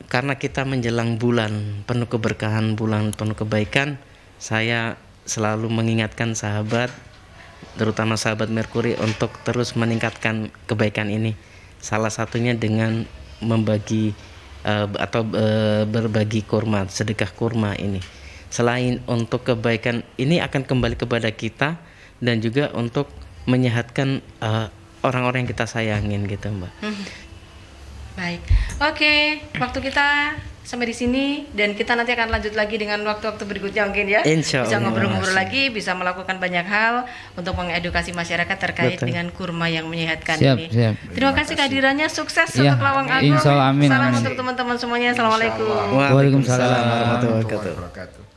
Karena kita menjelang bulan penuh keberkahan, bulan penuh kebaikan, saya selalu mengingatkan sahabat, terutama sahabat Merkuri, untuk terus meningkatkan kebaikan ini. Salah satunya dengan membagi berbagi kurma, sedekah kurma ini. Selain untuk kebaikan ini akan kembali kepada kita dan juga untuk menyehatkan orang-orang yang kita sayangin gitu, Mbak. Baik, oke, waktu kita sampai di sini dan kita nanti akan lanjut lagi dengan waktu-waktu berikutnya mungkin ya. Insya bisa Allah. ngobrol-ngobrol lagi, bisa melakukan banyak hal untuk mengedukasi masyarakat terkait dengan kurma yang menyehatkan ini. Siap. Terima kasih kehadirannya, sukses Ya, untuk Lawang Agung. insya Allah, amin, Salam amin. untuk teman-teman semuanya. Assalamualaikum. Waalaikumsalam Waalaikumsalam. warahmatullahi wabarakatuh. Wabarakatuh.